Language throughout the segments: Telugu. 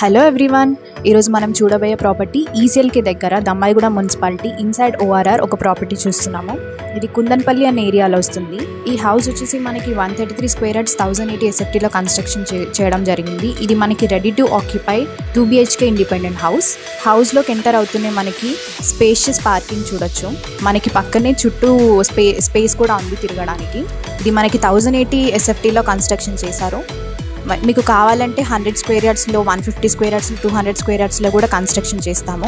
హలో ఎవ్రీవన్, ఈరోజు మనం చూడబోయే ప్రాపర్టీ ఈసీఎల్కి దగ్గర దమ్మాయిగూడ మున్సిపాలిటీ ఇన్సైడ్ ఓఆర్ఆర్ ఒక ప్రాపర్టీ చూస్తున్నాము. ఇది కుందన్పల్లి అనే ఏరియాలో వస్తుంది. ఈ హౌస్ వచ్చేసి మనకి 133 స్క్వేర్ యార్డ్స్ 1080 SFTలో కన్స్ట్రక్షన్ చేయడం జరిగింది. ఇది మనకి ready to occupy 2 BHK independent house. హౌస్లోకి ఎంటర్ అవుతూనే మనకి స్పేషియస్ పార్కింగ్ చూడొచ్చు. మనకి పక్కనే చుట్టూ స్పేస్ కూడా ఉంది తిరగడానికి. ఇది మనకి 1080 SFTలో కన్స్ట్రక్షన్ చేశారు. మీకు కావాలంటే 100 స్క్వేర్ యార్డ్స్లో, 150 స్క్వేర్ యార్డ్స్లో, 200 స్క్వేర్ యార్డ్స్లో కూడా కన్స్ట్రక్షన్ చేస్తాము.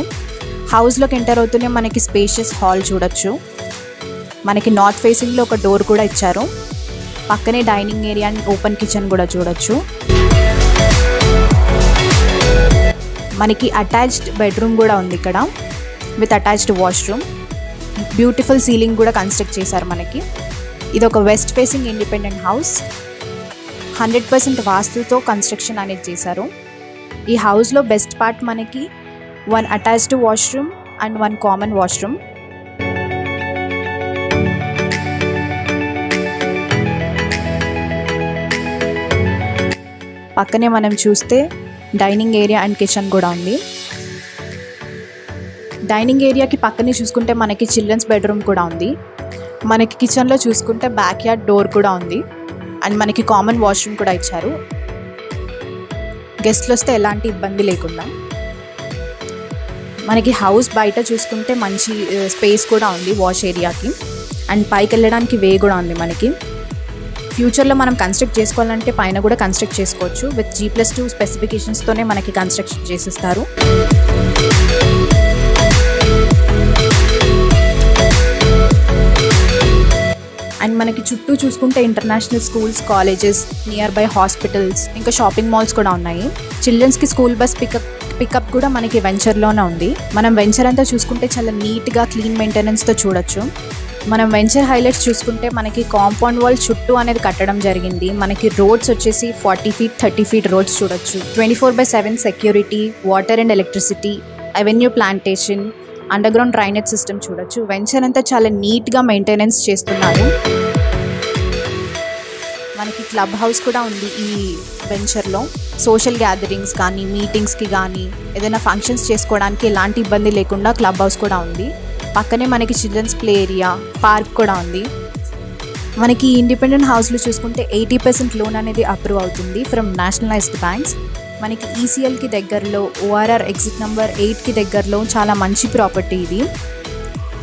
హౌస్లోకి ఎంటర్ అవుతూనే మనకి స్పేషియస్ హాల్ చూడొచ్చు. మనకి నార్త్ ఫేసింగ్లో ఒక డోర్ కూడా ఇచ్చారు. పక్కనే dining area and open kitchen కూడా చూడొచ్చు. మనకి అటాచ్డ్ బెడ్రూమ్ కూడా ఉంది ఇక్కడ with attached washroom. Beautiful ceiling కూడా కన్స్ట్రక్ట్ చేశారు మనకి. ఇది ఒక వెస్ట్ ఫేసింగ్ ఇండిపెండెంట్ హౌస్. 100% వాస్తుతో కన్స్ట్రక్షన్ అనేది చేశారు. ఈ హౌస్లో బెస్ట్ పార్ట్ మనకి 1 attached washroom and 1 common washroom. పక్కనే మనం చూస్తే డైనింగ్ ఏరియా అండ్ కిచెన్ కూడా ఉంది. డైనింగ్ ఏరియాకి పక్కనే చూసుకుంటే మనకి చిల్డ్రన్స్ బెడ్రూమ్ కూడా ఉంది. మనకి కిచెన్లో చూసుకుంటే బ్యాక్ యార్డ్ డోర్ కూడా ఉంది అండ్ మనకి కామన్ వాష్రూమ్ కూడా ఇచ్చారు. గెస్ట్లు వస్తే ఎలాంటి ఇబ్బంది లేకుండా. మనకి హౌస్ బయట చూసుకుంటే మంచి స్పేస్ కూడా ఉంది వాష్ ఏరియాకి అండ్ పైకి వెళ్ళడానికి వే కూడా ఉంది మనకి. ఫ్యూచర్లో మనం కన్స్ట్రక్ట్ చేసుకోవాలంటే పైన కూడా కన్స్ట్రక్ట్ చేసుకోవచ్చు. విత్ G+2 స్పెసిఫికేషన్స్తోనే మనకి కన్స్ట్రక్షన్ చేసిస్తారు. అండ్ మనకి చుట్టూ చూసుకుంటే international schools, colleges, near by hospitals, ఇంకా షాపింగ్ మాల్స్ కూడా ఉన్నాయి. చిల్డ్రన్స్కి స్కూల్ బస్ పికప్ కూడా మనకి వెంచర్లోనే ఉంది. మనం వెంచర్ అంతా చూసుకుంటే చాలా నీట్గా క్లీన్ మెయింటెనెన్స్తో చూడొచ్చు. మనం వెంచర్ హైలైట్స్ చూసుకుంటే మనకి కాంపౌండ్ వాల్ చుట్టూ అనేది కట్టడం జరిగింది. మనకి రోడ్స్ వచ్చేసి 40 feet 30 feet రోడ్స్ చూడొచ్చు. 24/7 security, water and electricity, avenue plantation, under ground drainage system చూడొచ్చు. వెంచర్ అంతా చాలా నీట్గా మెయింటెనెన్స్ చేస్తున్నారు. మనకి క్లబ్ హౌస్ కూడా ఉంది ఈ వెంచర్లో. సోషల్ గ్యాదరింగ్స్ కానీ, మీటింగ్స్కి కానీ, ఏదైనా ఫంక్షన్స్ చేసుకోవడానికి ఎలాంటి ఇబ్బంది లేకుండా క్లబ్ హౌస్ కూడా ఉంది. పక్కనే మనకి చిల్డ్రన్స్ ప్లే ఏరియా, పార్క్ కూడా ఉంది. మనకి ఇండిపెండెంట్ హౌస్లో చూసుకుంటే 80% లోన్ అనేది అప్రూవ్ అవుతుంది ఫ్రమ్ నేషనలైజ్డ్ బ్యాంక్స్. మనకి ఈసీఎల్కి దగ్గరలో, ఓఆర్ఆర్ ఎగ్జిట్ నెంబర్ 8కి దగ్గరలో చాలా మంచి ప్రాపర్టీ ఇది.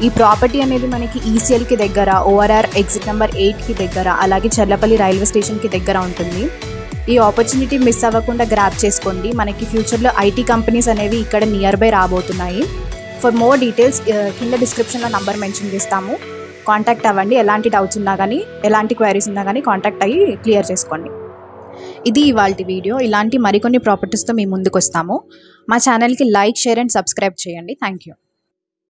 ఈ ప్రాపర్టీ అనేది మనకి ఈసీఎల్కి దగ్గర, ఓఆర్ఆర్ ఎగ్జిట్ నెంబర్ 8కి దగ్గర, అలాగే చర్లపల్లి రైల్వే స్టేషన్కి దగ్గర ఉంటుంది. ఈ ఆపర్చునిటీ మిస్ అవ్వకుండా గ్రాబ్ చేసుకోండి. మనకి ఫ్యూచర్లో IT కంపెనీస్ అనేవి ఇక్కడ నియర్ బై రాబోతున్నాయి. ఫర్ మోర్ డీటెయిల్స్ కింద డిస్క్రిప్షన్లో నంబర్ మెన్షన్ చేస్తాము. కాంటాక్ట్ అవ్వండి. ఎలాంటి డౌట్స్ ఉన్నా కానీ, ఎలాంటి క్వైరీస్ ఉన్నా కానీ కాంటాక్ట్ అయ్యి క్లియర్ చేసుకోండి. ఇది ఇవాల్టి వీడియో. ఇలాంటి మరికొన్ని ప్రాపర్టీస్తో మీ ముందుకు వస్తాము. మా ఛానల్కి లైక్, షేర్ అండ్ సబ్స్క్రైబ్ చేయండి. Thank you.